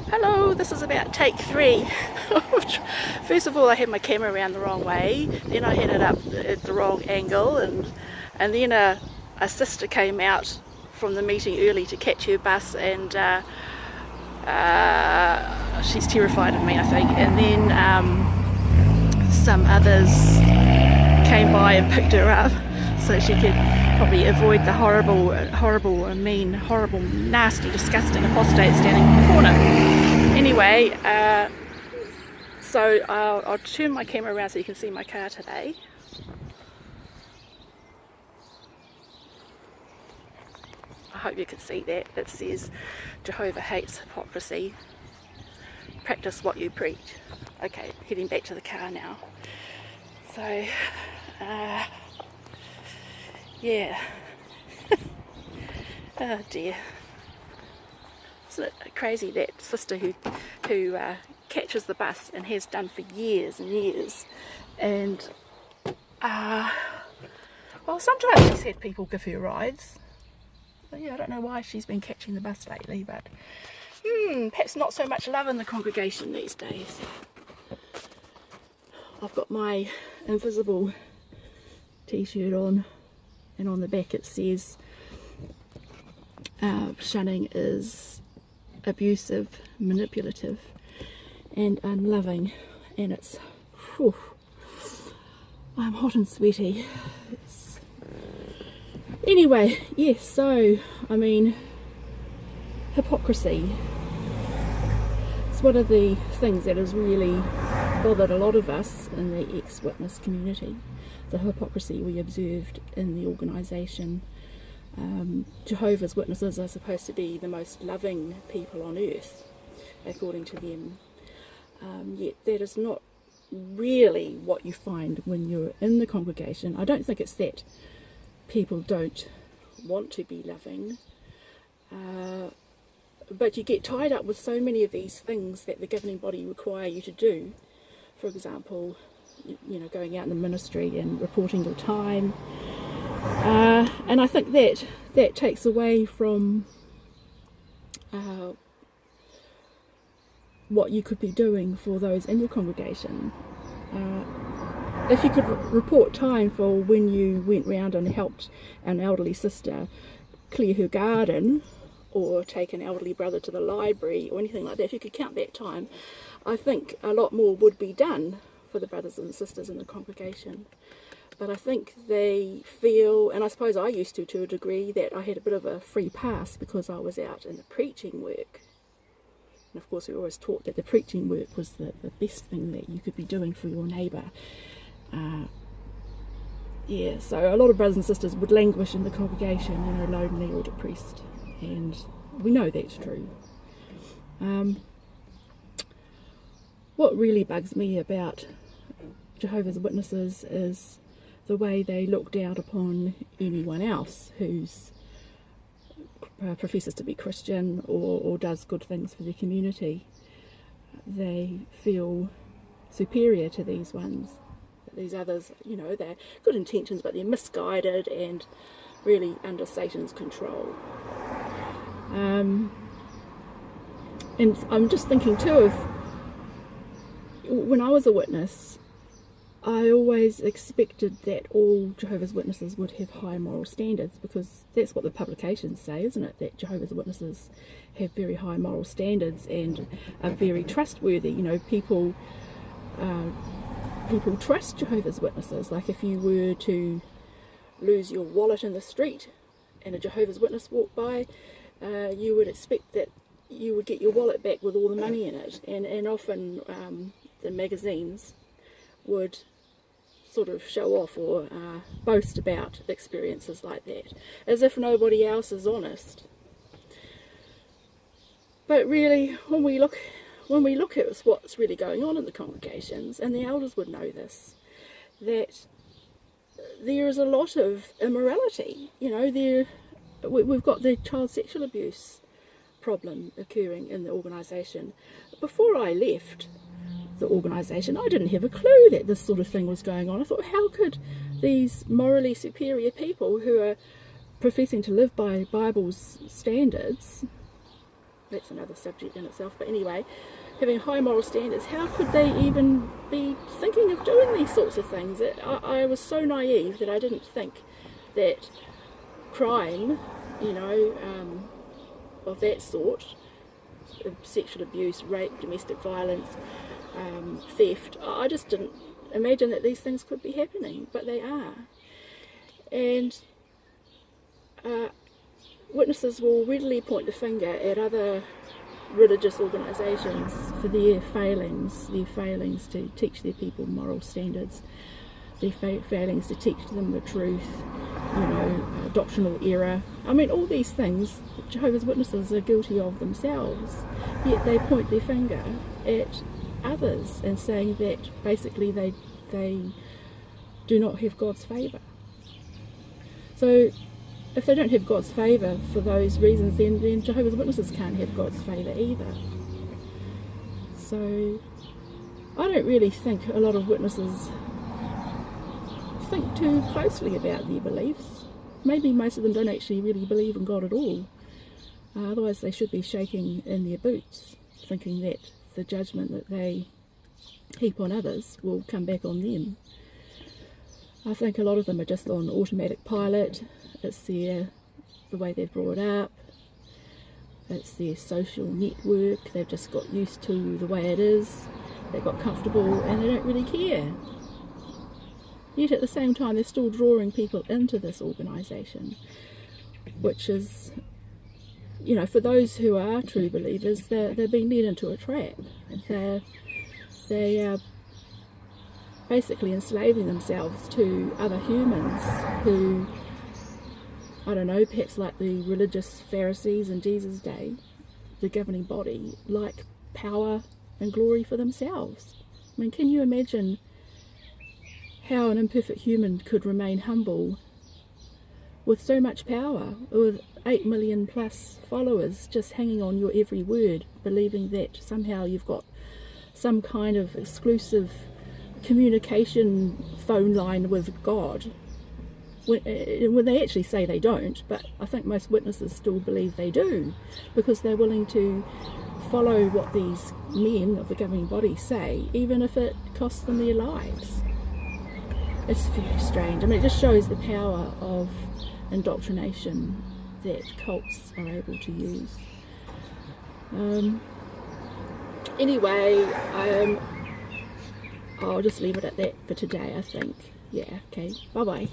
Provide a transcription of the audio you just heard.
Hello, this is about take 3. First of all, I had my camera around the wrong way, then I had it up at the wrong angle, and then a sister came out from the meeting early to catch her bus, and she's terrified of me, I think, and then some others came by and picked her up so she could probably avoid the horrible, nasty, disgusting apostate standing in the corner. Anyway, so I'll turn my camera around so you can see my car today. I hope you can see that. It says Jehovah hates hypocrisy. Practice what you preach. Okay, heading back to the car now. So, yeah. Oh dear. Isn't it crazy, that sister who catches the bus and has done for years and years, and well, sometimes she's had people give her rides. But yeah, I don't know why she's been catching the bus lately, but perhaps not so much love in the congregation these days. I've got my invisible t-shirt on, and on the back it says shunning is abusive, manipulative and unloving, and it's I'm hot and sweaty. Anyway, yes, so I mean, hypocrisy, it's one of the things that has really bothered a lot of us in the ex-witness community, the hypocrisy we observed in the organisation. Jehovah's Witnesses are supposed to be the most loving people on earth, according to them, yet that is not really what you find when you're in the congregation. I don't think it's that people don't want to be loving, but you get tied up with so many of these things that the governing body require you to do. For example, you know, going out in the ministry and reporting your time, and I think that takes away from what you could be doing for those in your congregation. If you could report time for when you went round and helped an elderly sister clear her garden, or take an elderly brother to the library, or anything like that, if you could count that time, I think a lot more would be done for the brothers and sisters in the congregation. But I think they feel, and I suppose I used to a degree, that I had a bit of a free pass because I was out in the preaching work. And of course we were always taught that the preaching work was the best thing that you could be doing for your neighbour. Yeah, so a lot of brothers and sisters would languish in the congregation and are lonely or depressed, and we know that's true. What really bugs me about Jehovah's Witnesses is the way they look down upon anyone else who's professes to be Christian or does good things for the community. They feel superior to these ones. These others, you know, they're good intentions, but they're misguided and really under Satan's control. And I'm just thinking too of when I was a witness, I always expected that all Jehovah's Witnesses would have high moral standards, because that's what the publications say, isn't it? That Jehovah's Witnesses have very high moral standards and are very trustworthy. You know, people trust Jehovah's Witnesses. Like if you were to lose your wallet in the street and a Jehovah's Witness walked by, you would expect that you would get your wallet back with all the money in it. And often the magazines would sort of show off or boast about experiences like that, as if nobody else is honest. But really, when we look at what's really going on in the congregations, and the elders would know this, that there is a lot of immorality. You know, we've got the child sexual abuse problem occurring in the organisation. Before I left the organisation, I didn't have a clue that this sort of thing was going on. I thought, how could these morally superior people who are professing to live by Bible's standards that's another subject in itself. But anyway, having high moral standards, how could they even be thinking of doing these sorts of things? I was so naive that I didn't think that crime, you know, of that sort, sexual abuse, rape, domestic violence, theft, I just didn't imagine that these things could be happening, but they are. And witnesses will readily point the finger at other religious organisations for their failings to teach their people moral standards, their failings to teach them the truth, you know, doctrinal error. I mean, all these things Jehovah's Witnesses are guilty of themselves, yet they point their finger at others and saying that basically they do not have God's favour. So if they don't have God's favour for those reasons, then Jehovah's Witnesses can't have God's favour either. So I don't really think a lot of witnesses think too closely about their beliefs. Maybe most of them don't actually really believe in God at all. Otherwise they should be shaking in their boots, thinking that the judgment that they heap on others will come back on them. I think a lot of them are just on automatic pilot. It's the way they're brought up, it's their social network, they've just got used to the way it is, they got comfortable and they don't really care. Yet at the same time they're still drawing people into this organisation, which is, you know, for those who are true believers, they're being led into a trap. They are basically enslaving themselves to other humans who, I don't know, perhaps like the religious Pharisees in Jesus' day, the governing body, like power and glory for themselves. I mean, can you imagine how an imperfect human could remain humble with so much power, with 8 million plus followers just hanging on your every word, believing that somehow you've got some kind of exclusive communication phone line with God, when they actually say they don't, but I think most witnesses still believe they do, because they're willing to follow what these men of the governing body say, even if it costs them their lives. It's very strange. I mean, it just shows the power of indoctrination that cults are able to use. Anyway, I'll just leave it at that for today, I think. Yeah, okay, bye-bye.